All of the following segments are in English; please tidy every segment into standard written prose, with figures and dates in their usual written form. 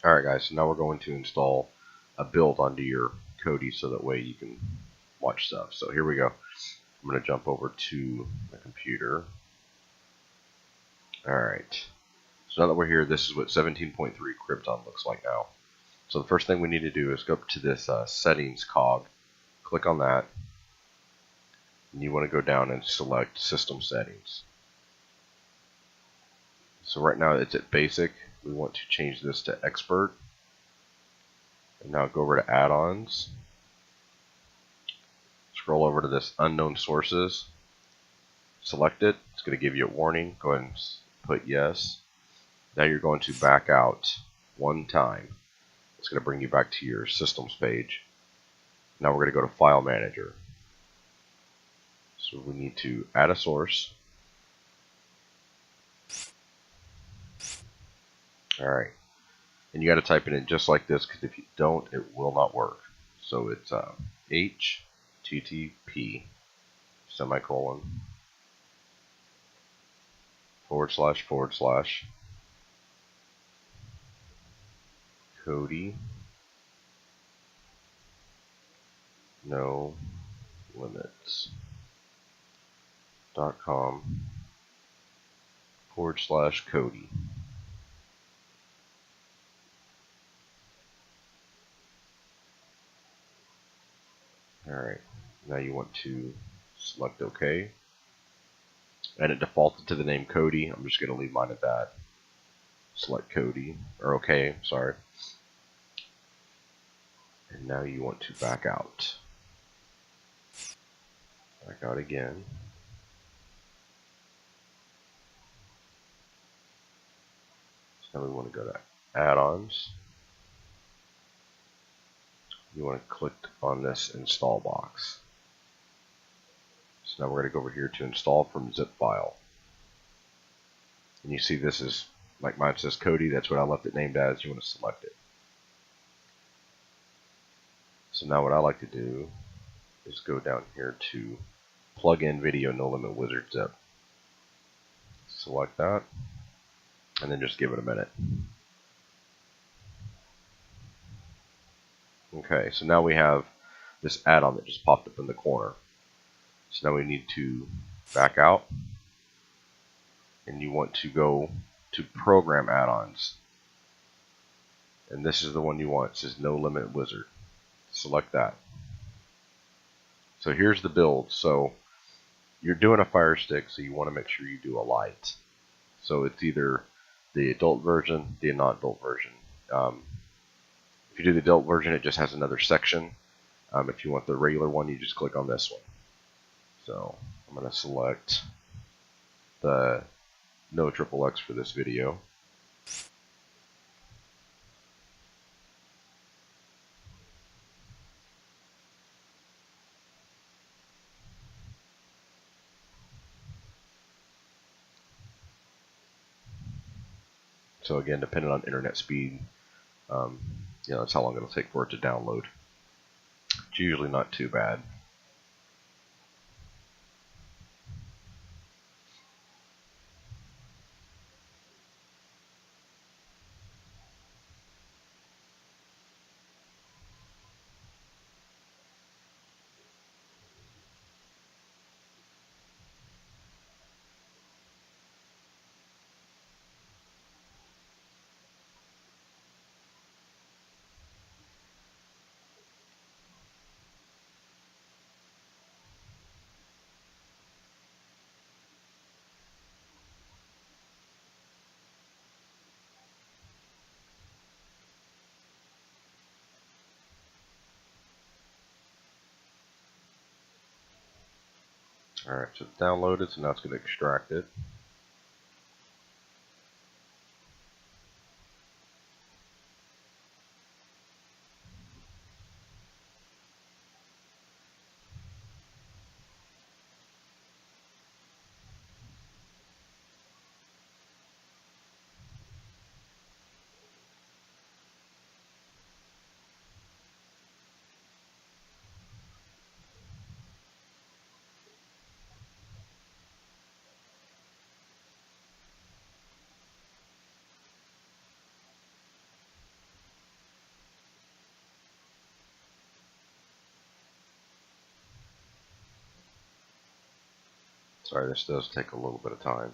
Alright guys, so now we're going to install a build onto your Kodi so that way you can watch stuff. So here we go. I'm going to jump over to the computer. Alright, so now that we're here, this is what 17.3 Krypton looks like now. So the first thing we need to do is go up to this settings cog, click on that, and you want to go down and select system settings. So right now it's at basic. We want to change this to expert. And now go over to add-ons. Scroll over to this unknown sources. Select it. It's going to give you a warning. Go ahead and put yes. Now you're going to back out one time. It's going to bring you back to your systems page. Now we're going to go to file manager. So we need to add a source. Alright. And you got to type it in just like this, because if you don't, it will not work. So it's http semicolon // Kodi no limits.com /Kodi. Alright, now you want to select OK. And it defaulted to the name Kodi. I'm just going to leave mine at that. Select Kodi, or OK, sorry. And now you want to back out. Back out again. So now we want to go to add-ons. You want to click on this install box. So now we're going to go over here to install from zip file. And you see this is, like mine says Kodi, that's what I left it named as. You want to select it. So now what I like to do is go down here to plug-in video no limit wizard zip. Select that, and then just give it a minute. Okay, so now we have this add-on that just popped up in the corner. So now we need to back out, and you want to go to program add-ons. And this is the one you want. It says no limit wizard. Select that. So here's the build. So you're doing a Fire Stick, so you want to make sure you do a light. So it's either the adult version, the non-adult version. If you do the adult version, it just has another section. If you want the regular one, you just click on this one. So I'm going to select the no XXX for this video. So again, depending on internet speed, that's how long it'll take for it to download. It's usually not too bad. Alright, so it's downloaded, so now it's going to extract it. Sorry, this does take a little bit of time.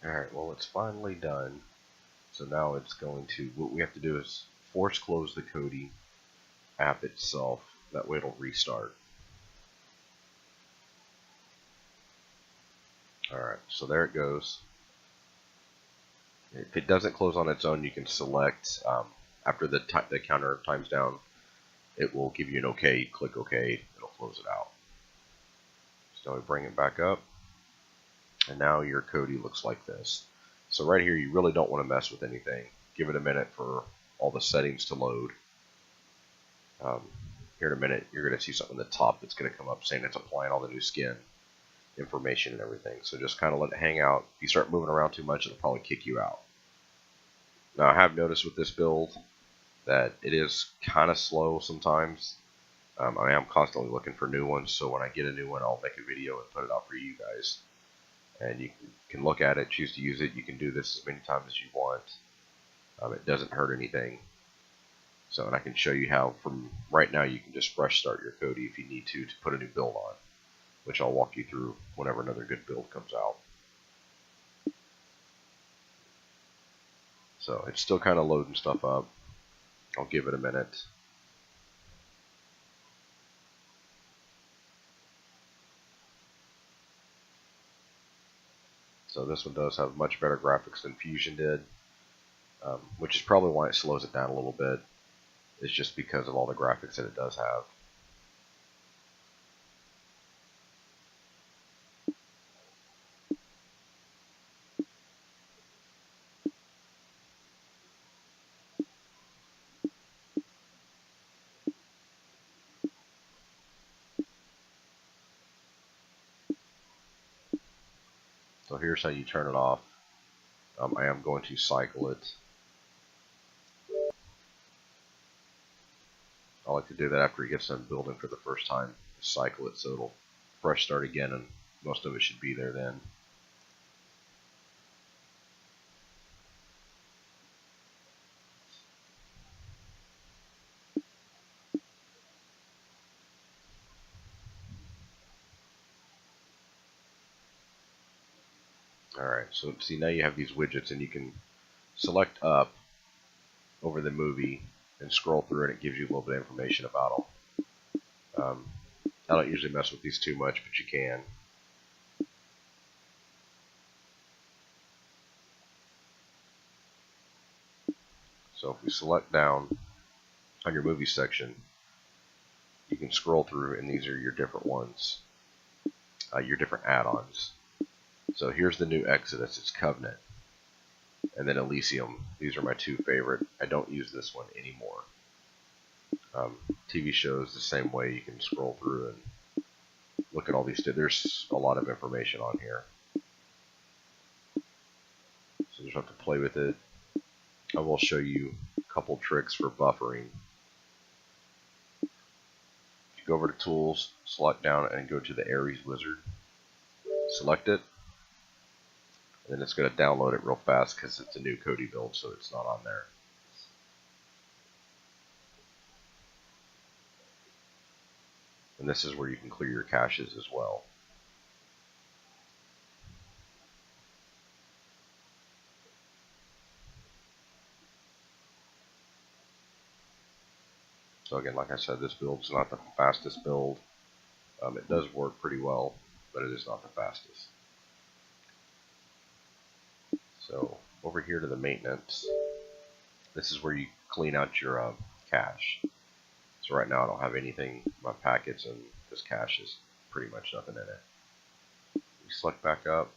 Alright, well it's finally done. So now it's going to, what we have to do is force close the Kodi app itself. That way it'll restart. Alright, so there it goes. If it doesn't close on its own, you can select, after the counter times down, it will give you an OK. Click OK, it'll close it out. So we bring it back up, and now your Kodi looks like this. So right here, you really don't want to mess with anything. Give it a minute for all the settings to load. Here in a minute, you're going to see something at the top that's going to come up saying it's applying all the new skin information and everything. So just kind of let it hang out. If you start moving around too much, it'll probably kick you out. Now I have noticed with this build that it is kind of slow sometimes. I am constantly looking for new ones, so when I get a new one, I'll make a video and put it out for you guys. And you can look at it, choose to use it. You can do this as many times as you want. It doesn't hurt anything. So, and I can show you how from right now you can just fresh start your Kodi if you need to put a new build on, which I'll walk you through whenever another good build comes out. So it's still kind of loading stuff up. I'll give it a minute. So this one does have much better graphics than Fusion did, which is probably why it slows it down a little bit. It's just because of all the graphics that it does have. So here's how you turn it off. I am going to cycle it. I like to do that after it gets done building for the first time. Just cycle it so it'll fresh start again, and most of it should be there then. Alright, so see now you have these widgets, and you can select up over the movie and scroll through, and it gives you a little bit of information about them. I don't usually mess with these too much, but you can. So if we select down on your movie section, you can scroll through, and these are your different ones, your different add-ons. So here's the new Exodus. It's Covenant. And then Elysium. These are my two favorite. I don't use this one anymore. TV shows the same way. You can scroll through and look at all these. There's a lot of information on here. So you just have to play with it. I will show you a couple tricks for buffering. If you go over to Tools, select down and go to the Ares Wizard. Select it. And then it's going to download it real fast because it's a new Kodi build, so it's not on there. And this is where you can clear your caches as well. So again, like I said, this build is not the fastest build. It does work pretty well, but it is not the fastest. So over here to the maintenance, this is where you clean out your cache. So right now I don't have anything in my packets, and this cache is pretty much nothing in it. We select back up.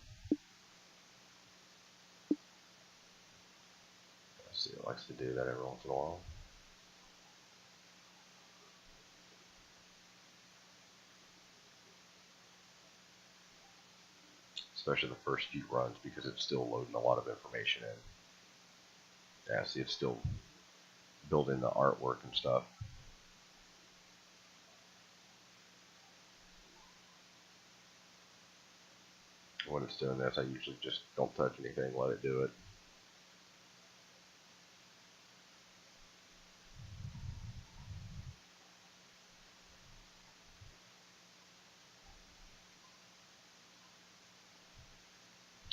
Let's see, it likes to do that every once in a while. Especially the first few runs, because it's still loading a lot of information in. Yeah, see, it's still building the artwork and stuff. When it's doing this, I usually just don't touch anything, let it do it.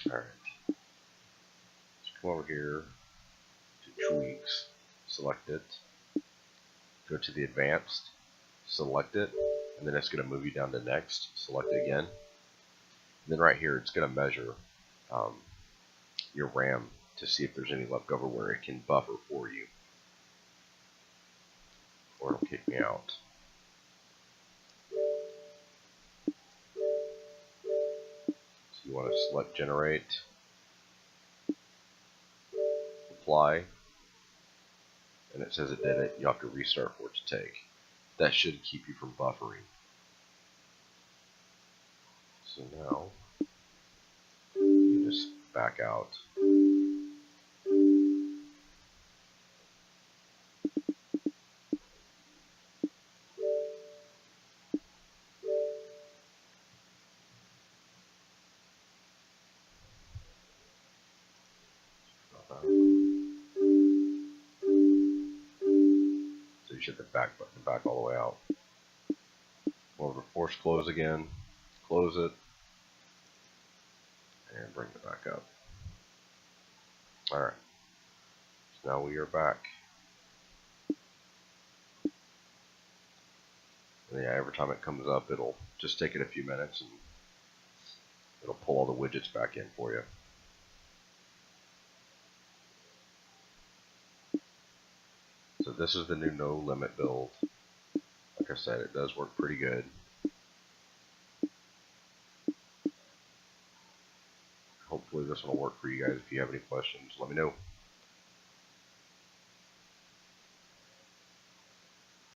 Alright. Come over here to Tweaks, select it, go to the Advanced, select it, and then it's going to move you down to Next, select it again. And then right here, it's going to measure your RAM to see if there's any left over where it can buffer for you, or it'll kick me out. So you want to select Generate, Apply, and it says it did it. You have to restart for it to take. That should keep you from buffering. So now you just back out. So you should hit the back button, back all the way out. Over to force close again, close it, and bring it back up. Alright, so now we are back. And yeah, every time it comes up, it'll just take it a few minutes and it'll pull all the widgets back in for you. So this is the new No Limit build. Like I said, it does work pretty good. Hopefully this one will work for you guys. If you have any questions, let me know.